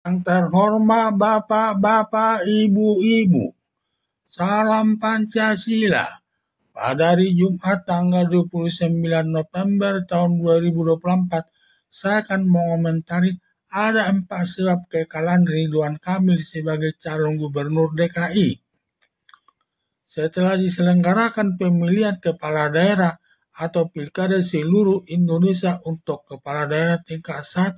Yang terhormat Bapak-Bapak, Ibu-Ibu, salam Pancasila. Pada hari Jumat tanggal 29 November tahun 2024, saya akan mengomentari ada 4 sebab kekalahan Ridwan Kamil sebagai calon gubernur DKI. Setelah diselenggarakan pemilihan kepala daerah atau pilkada seluruh Indonesia untuk kepala daerah tingkat 1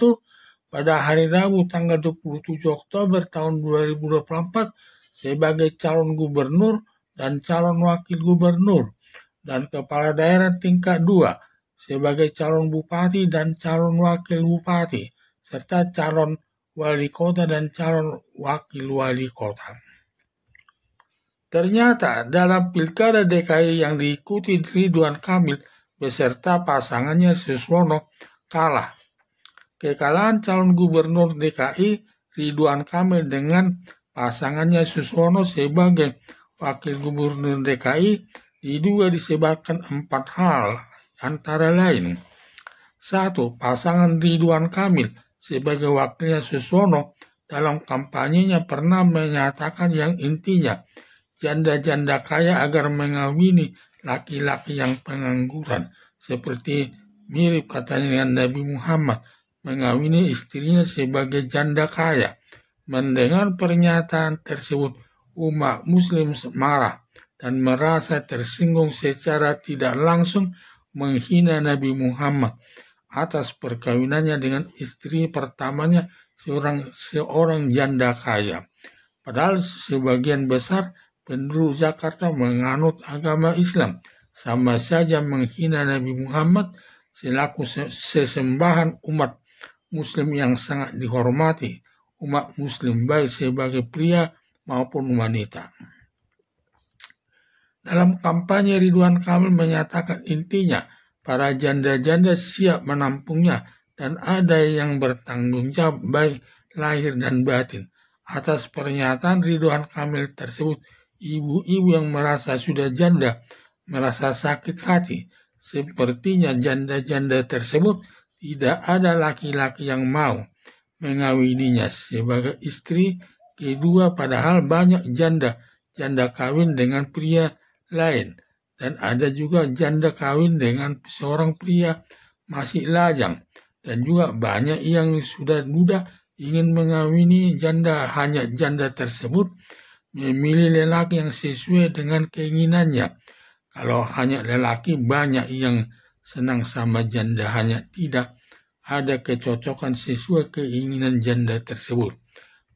pada hari Rabu tanggal 27 Oktober tahun 2024 sebagai calon gubernur dan calon wakil gubernur, dan kepala daerah tingkat 2 sebagai calon bupati dan calon wakil bupati, serta calon wali kota dan calon wakil wali kota. Ternyata dalam pilkada DKI yang diikuti Ridwan Kamil beserta pasangannya Suswono kalah. Kekalahan calon gubernur DKI Ridwan Kamil dengan pasangannya Suswono sebagai wakil gubernur DKI diduga disebabkan 4 hal, antara lain: 1. Pasangan Ridwan Kamil sebagai wakilnya Suswono dalam kampanyenya pernah menyatakan yang intinya janda-janda kaya agar mengawini laki-laki yang pengangguran, seperti mirip katanya dengan Nabi Muhammad mengawini istrinya sebagai janda kaya. Mendengar pernyataan tersebut, umat muslim marah dan merasa tersinggung secara tidak langsung, menghina Nabi Muhammad atas perkawinannya dengan istri pertamanya seorang janda kaya. Padahal sebagian besar penduduk Jakarta menganut agama Islam, sama saja menghina Nabi Muhammad selaku sesembahan umat Muslim yang sangat dihormati, umat Muslim baik sebagai pria maupun wanita. Dalam kampanye Ridwan Kamil menyatakan intinya para janda-janda siap menampungnya dan ada yang bertanggung jawab baik lahir dan batin. Atas pernyataan Ridwan Kamil tersebut, ibu-ibu yang merasa sudah janda merasa sakit hati. Sepertinya janda-janda tersebut tidak ada laki-laki yang mau mengawininya sebagai istri kedua, padahal banyak janda kawin dengan pria lain, dan ada juga janda kawin dengan seorang pria masih lajang, dan juga banyak yang sudah muda ingin mengawini janda. Hanya janda tersebut memilih lelaki yang sesuai dengan keinginannya. Kalau hanya lelaki, banyak yang senang sama janda, hanya tidak ada kecocokan sesuai keinginan janda tersebut.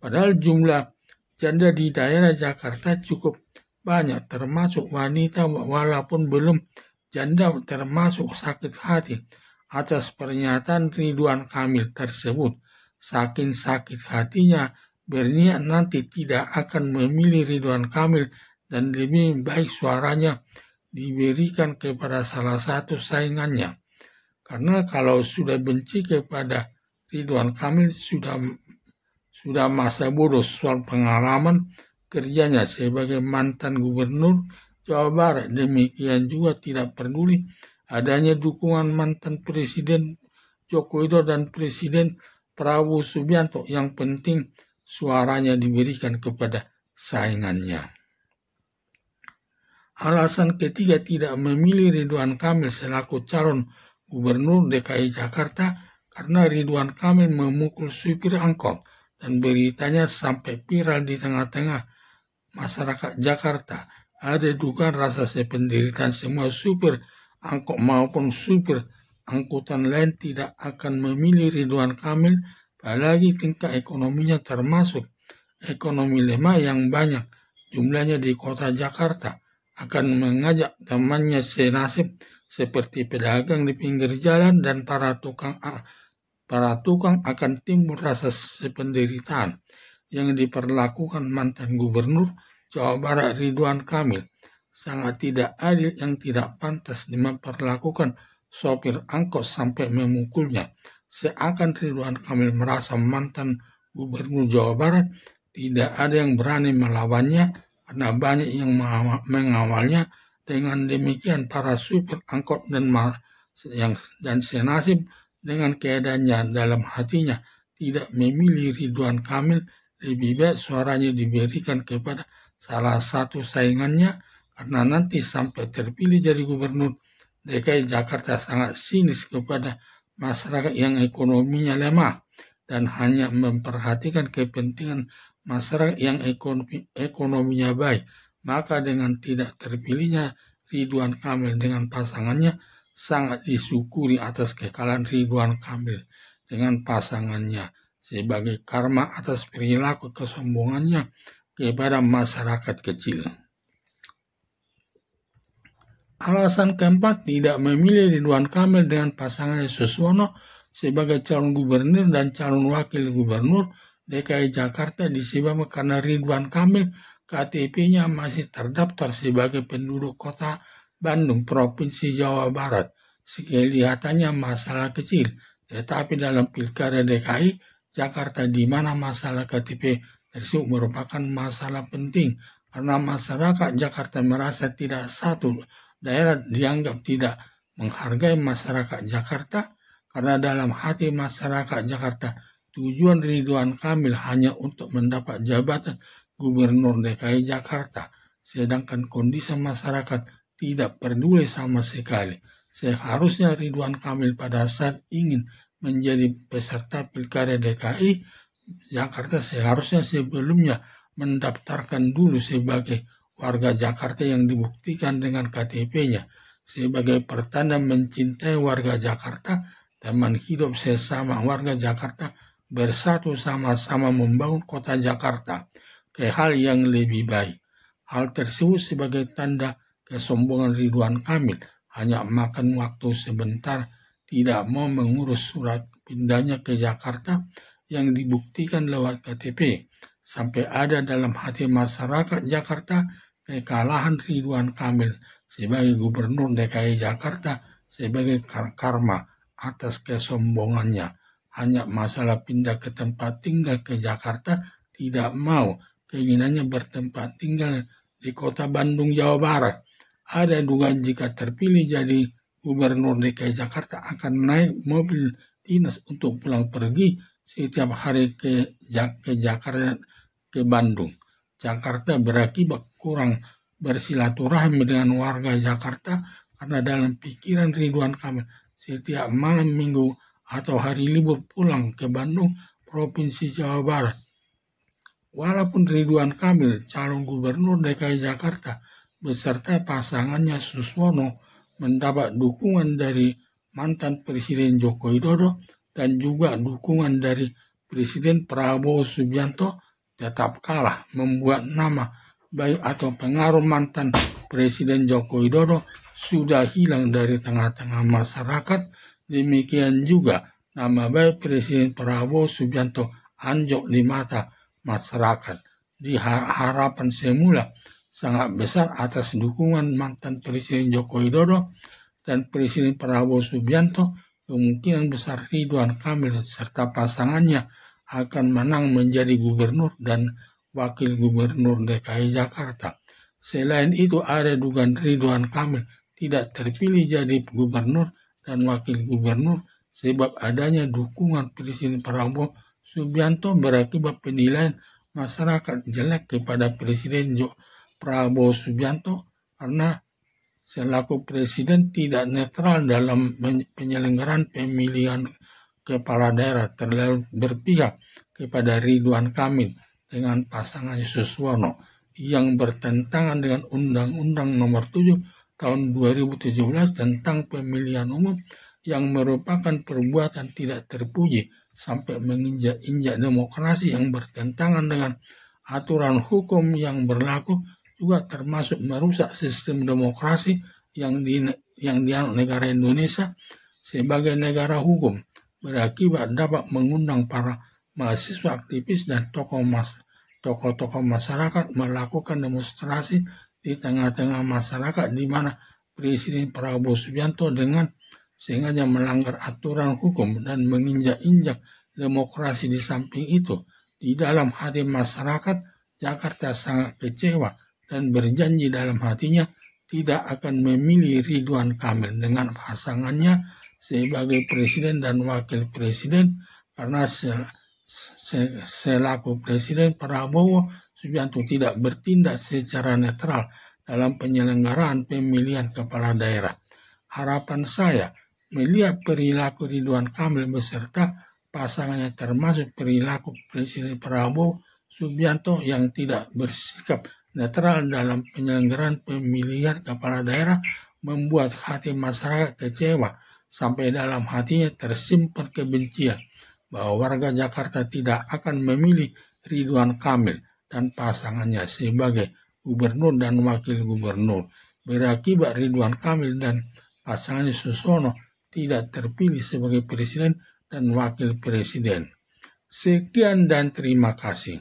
Padahal jumlah janda di daerah Jakarta cukup banyak, termasuk wanita walaupun belum janda, termasuk sakit hati atas pernyataan Ridwan Kamil tersebut. Saking sakit hatinya, berniat nanti tidak akan memilih Ridwan Kamil dan lebih baik suaranya diberikan kepada salah satu saingannya. Karena kalau sudah benci kepada Ridwan Kamil, sudah masa bodoh soal pengalaman kerjanya sebagai mantan gubernur Jawa Barat. Demikian juga tidak peduli adanya dukungan mantan Presiden Joko Widodo dan Presiden Prabowo Subianto. Yang penting suaranya diberikan kepada saingannya. Alasan ketiga tidak memilih Ridwan Kamil selaku calon gubernur DKI Jakarta karena Ridwan Kamil memukul supir angkot dan beritanya sampai viral di tengah-tengah masyarakat Jakarta. Ada dugaan rasa sependeritaan semua supir angkot maupun supir angkutan lain tidak akan memilih Ridwan Kamil, apalagi tingkat ekonominya termasuk ekonomi lemah yang banyak jumlahnya di kota Jakarta, akan mengajak temannya senasib seperti pedagang di pinggir jalan dan para tukang akan timbul rasa sependeritaan yang diperlakukan mantan gubernur Jawa Barat Ridwan Kamil. Sangat tidak adil yang tidak pantas diperlakukan sopir angkot sampai memukulnya. Seakan Ridwan Kamil merasa mantan gubernur Jawa Barat tidak ada yang berani melawannya karena banyak yang mengawalnya. Dengan demikian para supir angkot dan senasib dengan keadaannya dalam hatinya tidak memilih Ridwan Kamil, lebih baik suaranya diberikan kepada salah satu saingannya, karena nanti sampai terpilih jadi gubernur DKI Jakarta sangat sinis kepada masyarakat yang ekonominya lemah dan hanya memperhatikan kepentingan masyarakat yang ekonominya baik. Maka dengan tidak terpilihnya Ridwan Kamil dengan pasangannya sangat disyukuri atas kekalahan Ridwan Kamil dengan pasangannya sebagai karma atas perilaku kesombongannya kepada masyarakat kecil. Alasan keempat, tidak memilih Ridwan Kamil dengan pasangannya Suswono sebagai calon gubernur dan calon wakil gubernur DKI Jakarta disebabkan karena Ridwan Kamil KTP-nya masih terdaftar sebagai penduduk kota Bandung, Provinsi Jawa Barat. Kelihatannya masalah kecil, tetapi dalam Pilkada DKI Jakarta di mana masalah KTP tersebut merupakan masalah penting karena masyarakat Jakarta merasa tidak satu daerah dianggap tidak menghargai masyarakat Jakarta karena dalam hati masyarakat Jakarta tujuan Ridwan Kamil hanya untuk mendapat jabatan Gubernur DKI Jakarta, sedangkan kondisi masyarakat tidak peduli sama sekali. Seharusnya Ridwan Kamil pada saat ingin menjadi peserta Pilkada DKI Jakarta seharusnya sebelumnya mendaftarkan dulu sebagai warga Jakarta yang dibuktikan dengan KTP-nya sebagai pertanda mencintai warga Jakarta dan hidup sesama warga Jakarta bersatu sama-sama membangun kota Jakarta ke hal yang lebih baik. Hal tersebut sebagai tanda kesombongan Ridwan Kamil hanya makan waktu sebentar tidak mau mengurus surat pindahnya ke Jakarta yang dibuktikan lewat KTP sampai ada dalam hati masyarakat Jakarta kekalahan Ridwan Kamil sebagai Gubernur DKI Jakarta sebagai karma atas kesombongannya. Hanya masalah pindah ke tempat tinggal ke Jakarta, tidak mau keinginannya bertempat tinggal di kota Bandung, Jawa Barat. Ada dugaan jika terpilih jadi Gubernur DKI Jakarta akan naik mobil dinas untuk pulang pergi setiap hari ke Jakarta, ke Bandung. Jakarta berakibat kurang bersilaturahmi dengan warga Jakarta karena dalam pikiran Ridwan Kamil setiap malam minggu atau hari libur pulang ke Bandung, Provinsi Jawa Barat. Walaupun Ridwan Kamil, calon gubernur DKI Jakarta, beserta pasangannya Suswono mendapat dukungan dari mantan Presiden Joko Widodo dan juga dukungan dari Presiden Prabowo Subianto, tetap kalah membuat nama baik atau pengaruh mantan Presiden Joko Widodo sudah hilang dari tengah-tengah masyarakat. Demikian juga nama baik Presiden Prabowo Subianto anjlok di mata masyarakat. Di harapan semula sangat besar atas dukungan mantan Presiden Joko Widodo dan Presiden Prabowo Subianto, kemungkinan besar Ridwan Kamil serta pasangannya akan menang menjadi gubernur dan wakil gubernur DKI Jakarta. Selain itu ada dugaan Ridwan Kamil tidak terpilih jadi gubernur dan wakil gubernur sebab adanya dukungan Presiden Prabowo Subianto berakibat penilaian masyarakat jelek kepada Presiden Prabowo Subianto karena selaku presiden tidak netral dalam penyelenggaraan pemilihan kepala daerah, terlalu berpihak kepada Ridwan Kamil dengan pasangan Suswono yang bertentangan dengan Undang-Undang Nomor 7 Tahun 2017 tentang pemilihan umum yang merupakan perbuatan tidak terpuji sampai menginjak-injak demokrasi yang bertentangan dengan aturan hukum yang berlaku, juga termasuk merusak sistem demokrasi yang dianut negara Indonesia sebagai negara hukum, berakibat dapat mengundang para mahasiswa, aktivis, dan tokoh-tokoh masyarakat melakukan demonstrasi di tengah-tengah masyarakat di mana Presiden Prabowo Subianto dengan sengaja melanggar aturan hukum dan menginjak-injak demokrasi. Di samping itu, di dalam hati masyarakat Jakarta sangat kecewa dan berjanji dalam hatinya tidak akan memilih Ridwan Kamil dengan pasangannya sebagai presiden dan wakil presiden karena selaku Presiden, Prabowo Subianto tidak bertindak secara netral dalam penyelenggaraan pemilihan kepala daerah. Harapan saya melihat perilaku Ridwan Kamil beserta pasangannya termasuk perilaku Presiden Prabowo Subianto yang tidak bersikap netral dalam penyelenggaraan pemilihan kepala daerah membuat hati masyarakat kecewa sampai dalam hatinya tersimpan kebencian bahwa warga Jakarta tidak akan memilih Ridwan Kamil dan pasangannya sebagai gubernur dan wakil gubernur. Berakibat Ridwan Kamil dan pasangannya Susono tidak terpilih sebagai presiden dan wakil presiden. Sekian dan terima kasih.